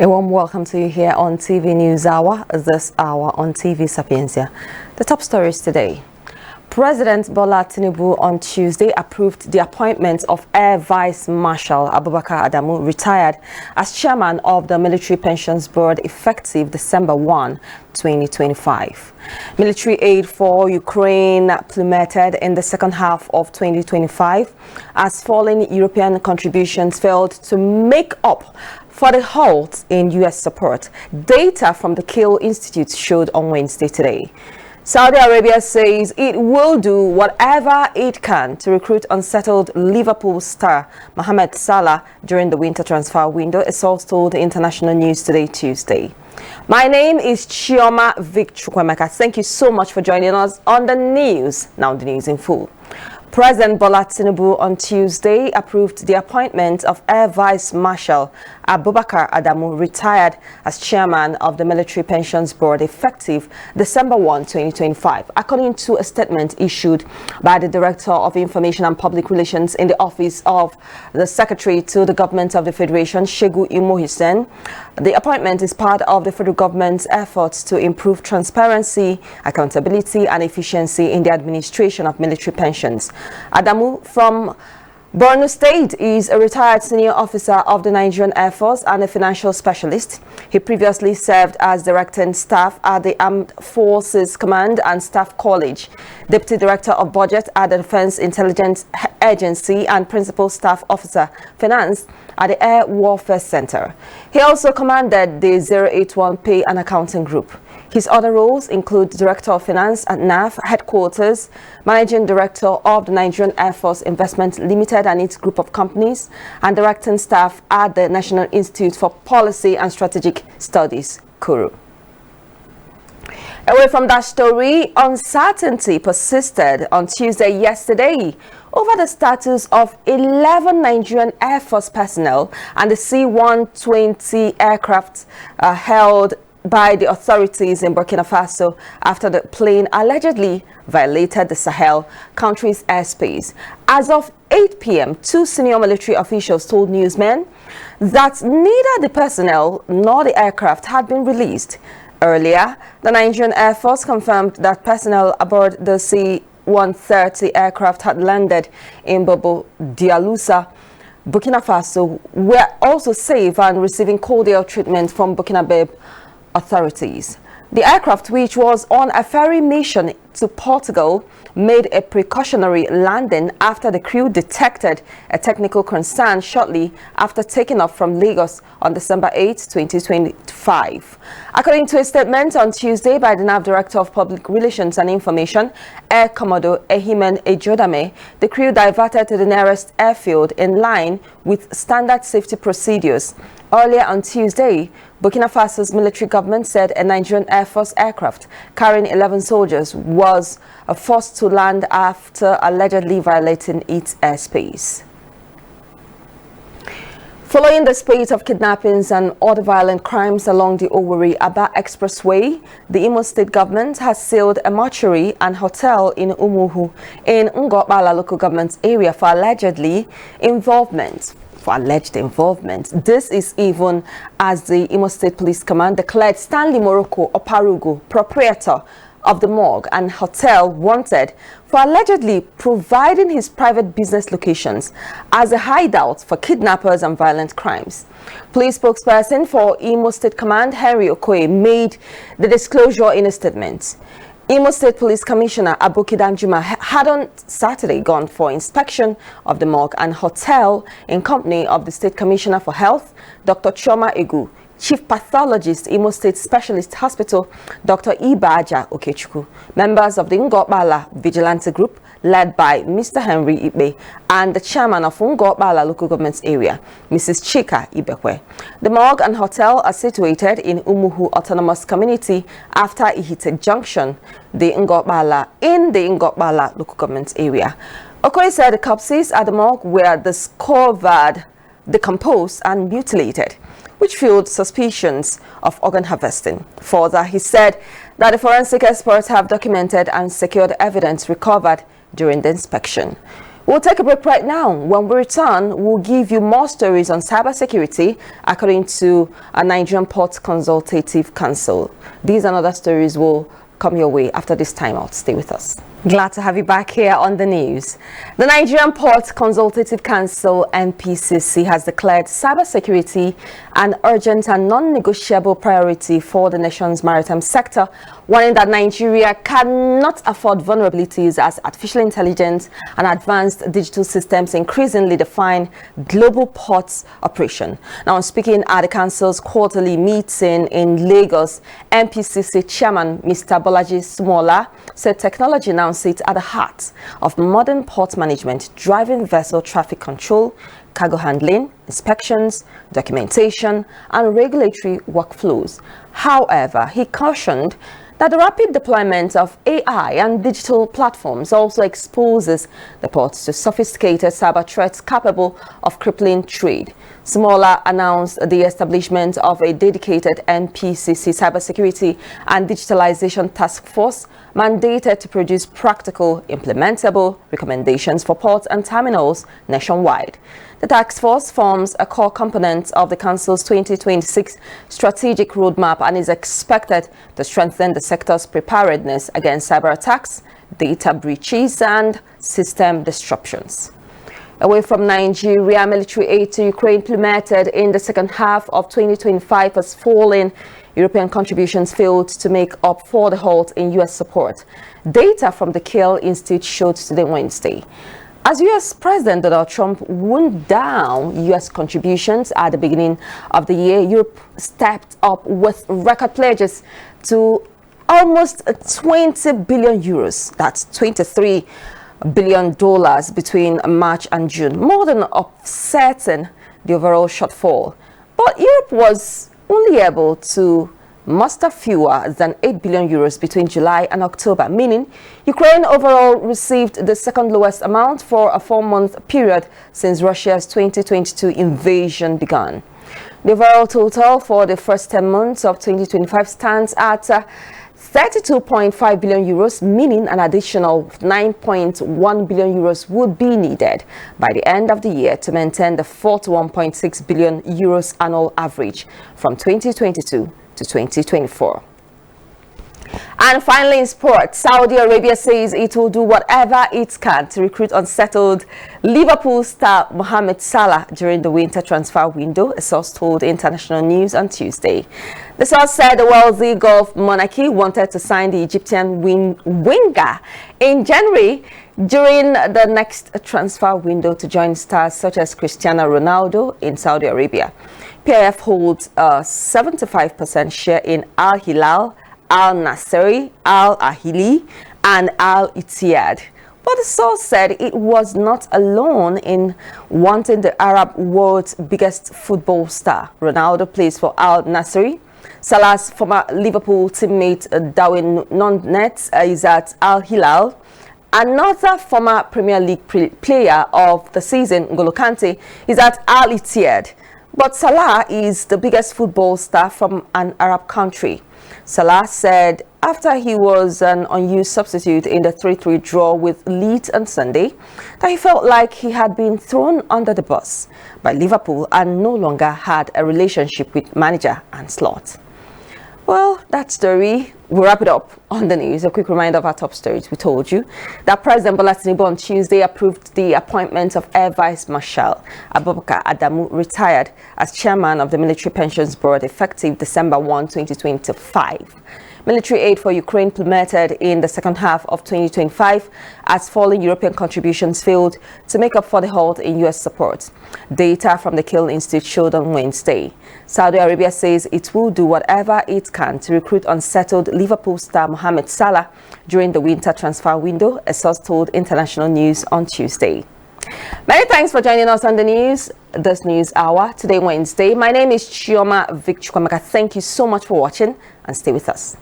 A warm welcome to you here on TV News Hour, this hour on TV Sapiencia. The top stories today. President Bola Tinubu on Tuesday approved the appointment of Air Vice Marshal Abubakar Adamu, retired, as chairman of the Military Pensions Board effective December 1, 2025. Military aid for Ukraine plummeted in the second half of 2025 as falling European contributions failed to make up for the halt in U.S. support. Data from the Kiel Institute showed on Wednesday today. Saudi Arabia says it will do whatever it can to recruit unsettled Liverpool star Mohamed Salah during the winter transfer window, a source told International News Today Tuesday. My name is Chioma Vic Chukwemeka. Thank you so much for joining us on the news. Now the news in full. President Bola Tinubu on Tuesday approved the appointment of Air Vice Marshal Abubakar Adamu, retired as chairman of the Military Pensions Board effective December 1, 2025. According to a statement issued by the Director of Information and Public Relations in the Office of the Secretary to the Government of the Federation, Shegu Imo, the appointment is part of the federal government's efforts to improve transparency, accountability, and efficiency in the administration of military pensions. Adamu from Borno State is a retired senior officer of the Nigerian Air Force and a financial specialist. He previously served as director staff at the Armed Forces Command and Staff College, deputy director of budget at the Defense Intelligence Agency, and principal staff officer finance at the Air Warfare Center. He also commanded the 081 Pay and Accounting Group. His other roles include Director of Finance at NAF Headquarters, Managing Director of the Nigerian Air Force Investment Limited and its group of companies, and Directing Staff at the National Institute for Policy and Strategic Studies, Kuru. Away from that story, uncertainty persisted on Tuesday yesterday over the status of 11 Nigerian Air Force personnel and the C-120 aircraft held by the authorities in Burkina Faso after the plane allegedly violated the Sahel country's airspace. As of 8 p.m., two senior military officials told newsmen that neither the personnel nor the aircraft had been released. Earlier, the Nigerian Air Force confirmed that personnel aboard the C-130 aircraft had landed in Bobo Dialusa, Burkina Faso, were also safe and receiving cordial treatment from Burkinabe authorities. The aircraft, which was on a ferry mission to Portugal, made a precautionary landing after the crew detected a technical concern shortly after taking off from Lagos on December 8, 2025. According to a statement on Tuesday by the NAV Director of Public Relations and Information, Air Commodore Ehimen Ejodame, the crew diverted to the nearest airfield in line with standard safety procedures. Earlier on Tuesday, Burkina Faso's military government said a Nigerian Air Force aircraft carrying 11 soldiers was forced to land after allegedly violating its airspace. Following the spate of kidnappings and other violent crimes along the Owerri-Aba Expressway, the Imo State government has sealed a mortuary and hotel in Umuhu in Ngobala local government area for alleged involvement. This is even as the Imo State Police Command declared Stanley Morocco Oparugu, proprietor of the morgue and hotel, wanted for allegedly providing his private business locations as a hideout for kidnappers and violent crimes. Police spokesperson for Imo State Command, Henry Okoye, made the disclosure in a statement. Imo State Police Commissioner Abubakar Juma had on Saturday gone for inspection of the morgue and hotel in company of the State Commissioner for Health, Dr. Chioma Egu, Chief Pathologist, Imo State Specialist Hospital, Dr. Ibaja Okechukwu, members of the Ngobala Vigilante Group, led by Mr. Henry Ibe, and the chairman of Ngobala Local Government Area, Mrs. Chika Ibekwe. The morgue and hotel are situated in Umuhu Autonomous Community after Ihite Junction, in the Ngobala Local Government Area. Okoye said the corpses at the morgue were discovered decomposed and mutilated, which fueled suspicions of organ harvesting. Further, he said that the forensic experts have documented and secured evidence recovered during the inspection. We'll take a break right now. When we return, we'll give you more stories on cybersecurity according to a Nigerian Ports Consultative Council. These and other stories will come your way after this timeout. Stay with us. Glad to have you back here on the news. The Nigerian Ports Consultative Council, NPCC, has declared cybersecurity an urgent and non-negotiable priority for the nation's maritime sector, warning that Nigeria cannot afford vulnerabilities as artificial intelligence and advanced digital systems increasingly define global ports operation. Now, speaking at the Council's quarterly meeting in Lagos, NPCC Chairman Mr. Bolaji Sumola said technology now sits at the heart of modern port management, driving vessel traffic control, cargo handling, inspections, documentation, and regulatory workflows. However, he cautioned that the rapid deployment of AI and digital platforms also exposes the ports to sophisticated cyber threats capable of crippling trade. Smaller announced the establishment of a dedicated NPCC cybersecurity and digitalization task force mandated to produce practical, implementable recommendations for ports and terminals nationwide. The task force forms a core component of the Council's 2026 strategic roadmap and is expected to strengthen the sector's preparedness against cyber attacks, data breaches, and system disruptions. Away from Nigeria, military aid to Ukraine implemented in the second half of 2025 has fallen. European contributions failed to make up for the halt in U.S. support. Data from the Kiel Institute showed today Wednesday. As U.S. President Donald Trump wound down U.S. contributions at the beginning of the year, Europe stepped up with record pledges to almost 20 billion euros. That's $23 billion between March and June, more than offsetting the overall shortfall. But Europe was only able to muster fewer than 8 billion euros between July and October, meaning Ukraine overall received the second lowest amount for a 4-month period since Russia's 2022 invasion began. The overall total for the first 10 months of 2025 stands at 32.5 billion euros, meaning an additional 9.1 billion euros would be needed by the end of the year to maintain the 41.6 billion euros annual average from 2022 to 2024. And finally, in sports, Saudi Arabia says it will do whatever it can to recruit unsettled Liverpool star Mohamed Salah during the winter transfer window, a source told International News on Tuesday. The source said the wealthy Gulf monarchy wanted to sign the Egyptian winger in January during the next transfer window to join stars such as Cristiano Ronaldo in Saudi Arabia. PIF holds a 75% share in Al Hilal, Al Nasri, Al Ahili, and Al Ittihad. But the source said it was not alone in wanting the Arab world's biggest football star. Ronaldo plays for Al Nasri. Salah's former Liverpool teammate Darwin Nunez is at Al Hilal. Another former Premier League player of the season, N'Golo Kante, is at Al Ittihad. But Salah is the biggest football star from an Arab country. Salah said after he was an unused substitute in the 3-3 draw with Leeds on Sunday that he felt like he had been thrown under the bus by Liverpool and no longer had a relationship with manager and Slot. Well, that story, we'll wrap it up on the news. A quick reminder of our top stories. We told you that President Bola Tinubu on Tuesday approved the appointment of Air Vice Marshal Abubakar Adamu, retired, as chairman of the Military Pensions Board effective December 1, 2025. Military aid for Ukraine plummeted in the second half of 2025 as falling European contributions failed to make up for the halt in U.S. support. Data from the Kiel Institute showed on Wednesday. Saudi Arabia says it will do whatever it can to recruit unsettled Liverpool star Mohamed Salah during the winter transfer window, a source told International News on Tuesday. Many thanks for joining us on the news, this news hour, today Wednesday. My name is Chioma Vicchukwamaka. Thank you so much for watching and stay with us.